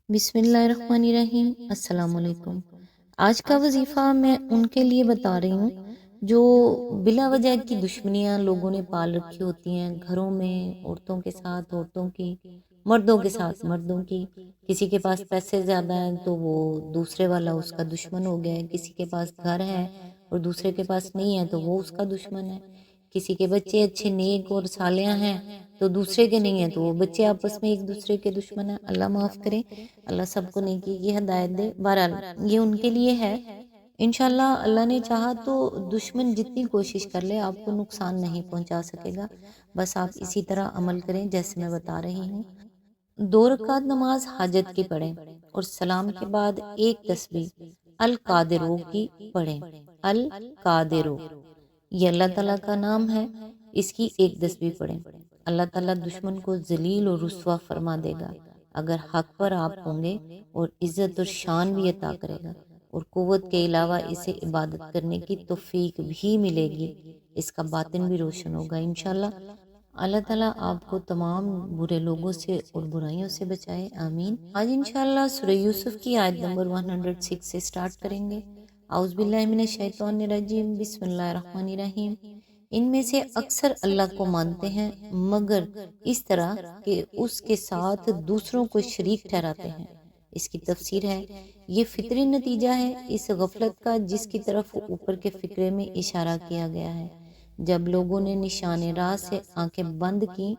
بسم اللہ الرحمن الرحیم۔ السلام علیکم۔ آج کا وظیفہ میں ان کے لیے بتا رہی ہوں جو بلا وجہ کی دشمنیاں لوگوں نے پال رکھی ہوتی ہیں گھروں میں، عورتوں کے ساتھ عورتوں کی، مردوں کے ساتھ مردوں کی۔ کسی کے پاس پیسے زیادہ ہیں تو وہ دوسرے والا اس کا دشمن ہو گیا ہے، کسی کے پاس گھر ہے اور دوسرے کے پاس نہیں ہے تو وہ اس کا دشمن ہے، کسی کے بچے اچھے نیک اور صالح ہیں تو دوسرے کے نہیں ہیں تو وہ بچے آپس میں ایک دوسرے کے دشمن ہیں۔ اللہ معاف کرے، اللہ سب کو نیکی کی ہدایت دے۔ بہرحال یہ ان کے لیے ہے، انشاءاللہ اللہ نے چاہا تو دشمن جتنی کوشش کر لے آپ کو نقصان نہیں پہنچا سکے گا، بس آپ اسی طرح عمل کریں جیسے میں بتا رہی ہوں۔ 2 رکعت نماز حاجت کی پڑھیں اور سلام کے بعد ایک تسبیح القادرو کی پڑھیں۔ القادرو یہ اللہ تعالیٰ کا نام ہے، اس کی ایک تسبیح پڑھیں۔ اللہ تعالیٰ دشمن کو ذلیل اور رسوا فرما دے گا اگر حق پر آپ ہوں گے، اور عزت اور شان بھی عطا کرے گا، اور قوت کے علاوہ اسے عبادت کرنے کی توفیق بھی ملے گی، اس کا باطن بھی روشن ہوگا انشاءاللہ۔ اللہ تعالیٰ آپ کو تمام برے لوگوں سے اور برائیوں سے بچائے، آمین۔ آج انشاءاللہ سورہ یوسف کی آیت نمبر 106 سے سٹارٹ کریں گے۔ اعوذ باللہ من الشیطان الرجیم، بسم اللہ الرحمن الرحیم۔ ان میں سے اکثر اللہ کو مانتے ہیں مگر اس طرح کہ اس کے ساتھ دوسروں کو شریک ٹھہراتے ہیں۔ اس کی تفسیر ہے، یہ فطری نتیجہ ہے اس غفلت کا جس کی طرف اوپر کے فقرے میں اشارہ کیا گیا ہے۔ جب لوگوں نے نشان راہ سے آنکھیں بند کی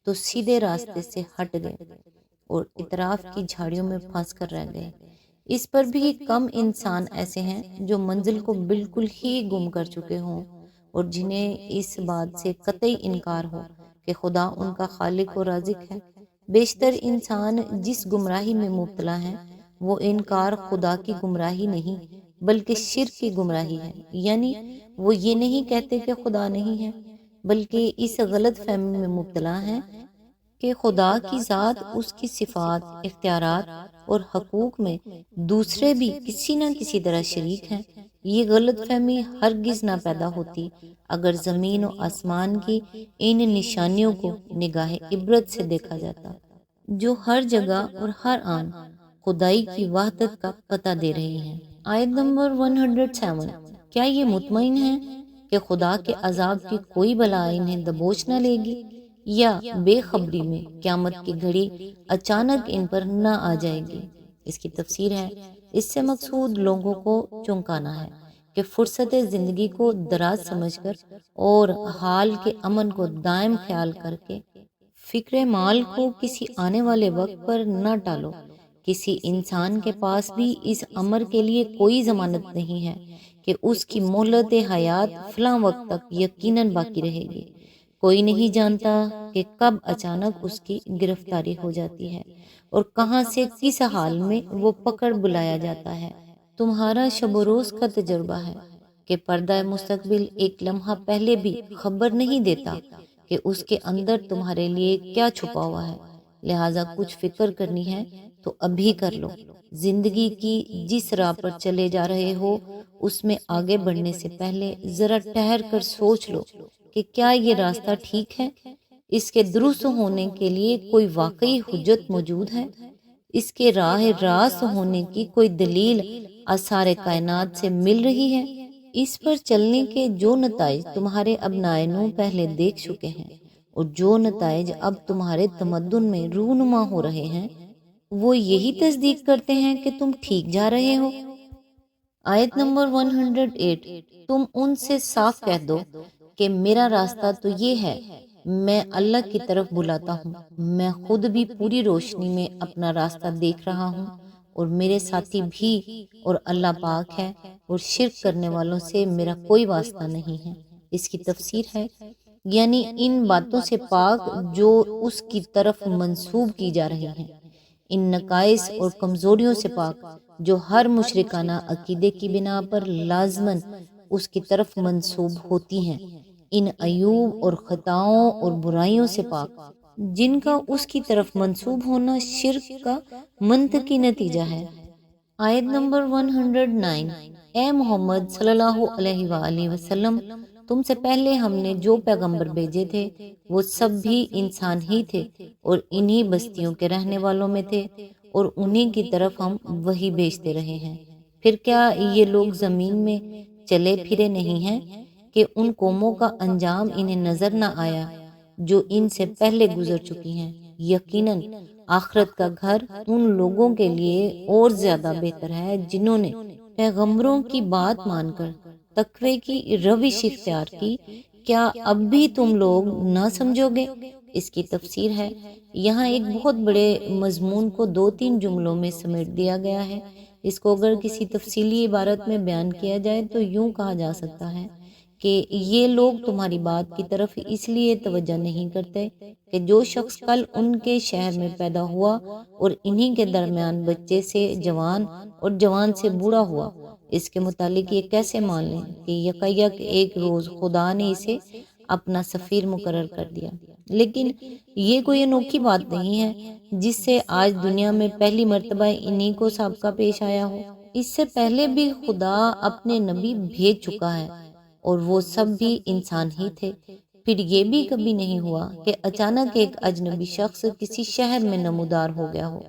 تو سیدھے راستے سے ہٹ گئے اور اطراف کی جھاڑیوں میں پھنس کر رہ گئے۔ اس پر بھی کم انسان ایسے ہیں جو منزل کو بالکل ہی گم کر چکے ہوں اور جنہیں اس بات سے قطعی انکار ہو کہ خدا ان کا خالق و رازق ہے۔ بیشتر انسان جس گمراہی میں مبتلا ہیں وہ انکار خدا کی گمراہی نہیں بلکہ شرک کی گمراہی ہے، یعنی وہ یہ نہیں کہتے کہ خدا نہیں ہے بلکہ اس غلط فہمی میں مبتلا ہیں کہ خدا کی ذات، اس کی صفات، اختیارات اور حقوق میں دوسرے بھی کسی نہ کسی طرح شریک ہیں۔ یہ غلط فہمی ہرگز نہ پیدا ہوتی اگر زمین و آسمان کی ان نشانیوں کو نگاہ عبرت سے دیکھا جاتا جو ہر جگہ اور ہر آن خدائی کی وحدت کا پتہ دے رہی ہیں۔ آیت نمبر 107۔ کیا یہ مطمئن ہیں کہ خدا کے عذاب کی کوئی بلا انہیں دبوچ نہ لے گی، یا بے خبری میں قیامت کی گھڑی اچانک ان پر نہ آ جائے گی؟ اس کی تفسیر ہے، اس سے مقصود لوگوں کو چونکانا ہے کہ فرصت زندگی کو دراز سمجھ کر اور حال کے امن کو دائم خیال کر کے فکر مال کو کسی آنے والے وقت پر نہ ٹالو۔ کسی انسان کے پاس بھی اس امر کے لیے کوئی ضمانت نہیں ہے کہ اس کی مہلت حیات فلاں وقت تک یقیناً باقی رہے گی۔ کوئی نہیں جانتا کہ کب اچانک اس کی گرفتاری ہو جاتی ہے اور کہاں سے کس حال میں وہ پکڑ بلایا جاتا ہے۔ تمہارا شب و روز کا تجربہ ہے کہ پردہ مستقبل ایک لمحہ پہلے بھی خبر نہیں دیتا کہ اس کے اندر تمہارے لیے کیا چھپا ہوا ہے، لہٰذا کچھ فکر کرنی ہے تو ابھی کر لو۔ زندگی کی جس راہ پر چلے جا رہے ہو اس میں آگے بڑھنے سے پہلے ذرا ٹھہر کر سوچ لو کہ کیا یہ راستہ ٹھیک ہے، اس کے درست ہونے کے لیے کوئی واقعی حجت موجود ہے، اس کے راہ راست ہونے کی کوئی دلیل آثار کائنات سے مل رہی ہے۔ اس پر چلنے کے جو نتائج تمہارے ابنائے نو پہلے دیکھ چکے ہیں اور جو نتائج اب تمہارے تمدن میں رونما ہو رہے ہیں وہ یہی تصدیق کرتے ہیں کہ تم ٹھیک جا رہے ہو۔ آیت نمبر 108۔ تم ان سے صاف کہہ دو کہ میرا راستہ تو یہ ہے، میں اللہ کی طرف بلاتا ہوں، میں خود بھی پوری روشنی میں اپنا راستہ دیکھ رہا ہوں اور میرے ساتھی بھی، اور اللہ پاک ہے اور شرک کرنے والوں سے میرا کوئی واسطہ نہیں ہے۔ اس کی تفسیر ہے، یعنی ان باتوں سے پاک جو اس کی طرف منسوب کی جا رہی ہیں، ان نقائص اور کمزوریوں سے پاک جو ہر مشرکانہ عقیدے کی بنا پر لازماً اس کی طرف منسوب ہوتی ہیں، ان عیوب اور خطاؤں اور برائیوں سے پاک جن کا اس کی طرف منسوب ہونا شرک کا منطقی نتیجہ ہے۔ آیت نمبر 109۔ اے محمد صلی اللہ علیہ وآلہ وسلم، تم سے پہلے ہم نے جو پیغمبر بھیجے تھے وہ سب بھی انسان ہی تھے اور انہی بستیوں کے رہنے والوں میں تھے، اور انہیں کی طرف ہم وہی بھیجتے رہے ہیں۔ پھر کیا یہ لوگ زمین میں چلے پھرے نہیں ہیں کہ ان قوموں کا انجام انہیں نظر نہ آیا جو ان سے پہلے گزر چکی ہیں؟ یقیناً آخرت کا گھر ان لوگوں کے لیے اور زیادہ بہتر ہے جنہوں نے پیغمبروں کی بات مان کر تقوی کی روش اختیار کی۔ کیا اب بھی تم لوگ نہ سمجھو گے؟ اس کی تفسیر ہے، یہاں ایک بہت بڑے مضمون کو 2-3 جملوں میں سمیٹ دیا گیا ہے۔ اس کو اگر کسی تفصیلی عبارت میں بیان کیا جائے تو یوں کہا جا سکتا ہے کہ یہ لوگ تمہاری بات کی طرف اس لیے توجہ نہیں کرتے کہ جو شخص کل ان کے شہر میں پیدا ہوا اور انہی کے درمیان بچے سے جوان اور جوان سے بوڑھا ہوا، اس کے متعلق یہ کیسے مان لیں کہ یکایک ایک روز خدا نے اسے اپنا سفیر مقرر کر دیا؟ لیکن یہ کوئی انوکھی بات نہیں ہے جس سے آج دنیا میں پہلی مرتبہ انہی کو سابقہ پیش آیا ہو۔ اس سے پہلے بھی خدا اپنے نبی بھیج چکا ہے اور وہ سب بھی انسان ہی تھے۔ پھر یہ بھی کبھی نہیں ہوا کہ اچانک ایک اجنبی شخص کسی شہر میں نمودار ہو گیا ہو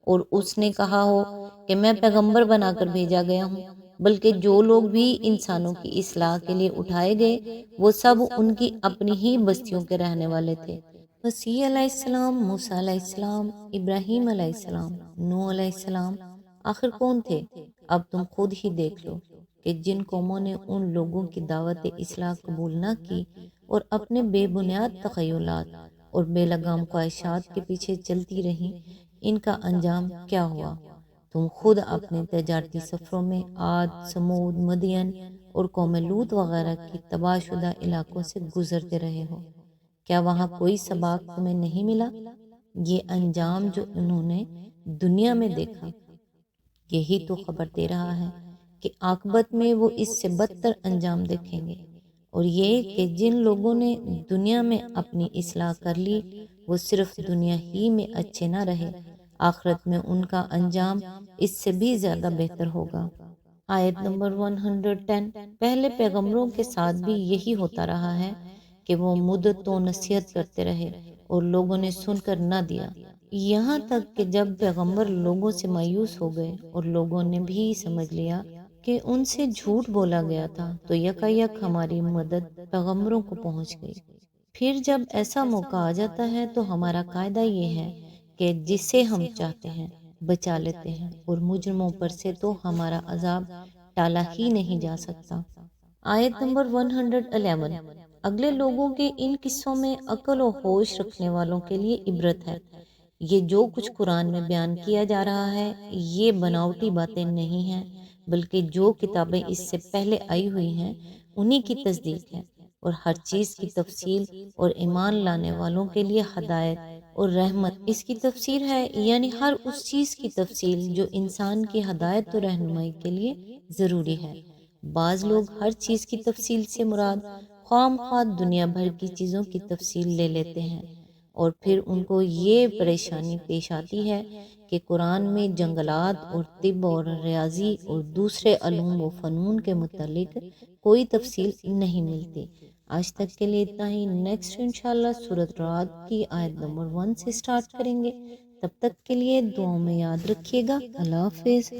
اور اس نے کہا ہو کہ میں پیغمبر بنا کر بھیجا گیا ہوں، بلکہ جو لوگ بھی انسانوں کی اصلاح کے لیے اٹھائے گئے وہ سب ان کی اپنی ہی بستیوں کے رہنے والے تھے۔ مسیح علیہ السلام، موسیٰ علیہ السلام، ابراہیم علیہ السلام، نوح علیہ السلام آخر کون تھے؟ اب تم خود ہی دیکھ لو کہ جن قوموں نے ان لوگوں کی دعوت اصلاح قبول نہ کی اور اپنے بے بنیاد تخیلات اور بے لگام خواہشات کے پیچھے چلتی رہیں، ان کا انجام کیا ہوا؟ تم خود اپنے تجارتی سفروں میں عاد، سمود، مدین اور قوم لوط وغیرہ کی تباہ شدہ علاقوں سے گزرتے رہے ہو۔ کیا وہاں کوئی سباق تمہیں نہیں ملا؟ یہ انجام جو انہوں نے دنیا میں دیکھا، یہی تو خبر دے رہا ہے کہ عاقبت میں وہ اس سے بدتر انجام دیکھیں گے، اور یہ کہ جن لوگوں نے دنیا میں اپنی اصلاح کر لی وہ صرف دنیا ہی میں اچھے نہ رہے، آخرت میں ان کا انجام اس سے بھی زیادہ بہتر ہوگا۔ آیت نمبر 110۔ پہلے پیغمبروں کے ساتھ بھی یہی ہوتا رہا ہے کہ وہ مدتوں نصیحت کرتے رہے اور لوگوں نے سن کر نہ دیا، یہاں تک کہ جب پیغمبر لوگوں سے مایوس ہو گئے اور لوگوں نے بھی سمجھ لیا کہ ان سے جھوٹ بولا گیا تھا تو یکایک ہماری مدد پیغمبروں کو پہنچ گئی۔ پھر جب ایسا موقع آ جاتا ہے تو ہمارا قاعدہ یہ ہے کہ جسے ہم چاہتے ہیں بچا لیتے ہیں، اور مجرموں پر سے تو ہمارا عذاب ٹالا ہی نہیں جا سکتا۔ آیت نمبر 111۔ اگلے لوگوں کے ان قصوں میں عقل و ہوش رکھنے والوں کے لیے عبرت ہے۔ یہ جو کچھ قرآن میں بیان کیا جا رہا ہے یہ بناوٹی باتیں نہیں ہیں، بلکہ جو کتابیں اس سے پہلے آئی ہوئی ہیں انہی کی تصدیق ہے، اور ہر چیز کی تفصیل اور ایمان لانے والوں کے لیے ہدایت اور رحمت اس کی تفسیر ہے، یعنی ہر اس چیز کی تفصیل جو انسان کی ہدایت و رہنمائی کے لیے ضروری ہے۔ بعض لوگ ہر چیز کی تفصیل سے مراد خواہ مخواہ دنیا بھر کی چیزوں کی تفصیل لے لیتے ہیں، اور پھر ان کو یہ پریشانی پیش آتی ہے کہ قرآن میں جنگلات اور طب اور ریاضی اور دوسرے علوم و فنون کے متعلق کوئی تفصیل نہیں ملتی۔ آج تک کے لیے اتنا ہی۔ نیکسٹ انشاءاللہ سورۃ رعد کی آیت نمبر 1 سے سٹارٹ کریں گے۔ تب تک کے لیے دعاؤں میں یاد رکھیے گا۔ اللہ حافظ۔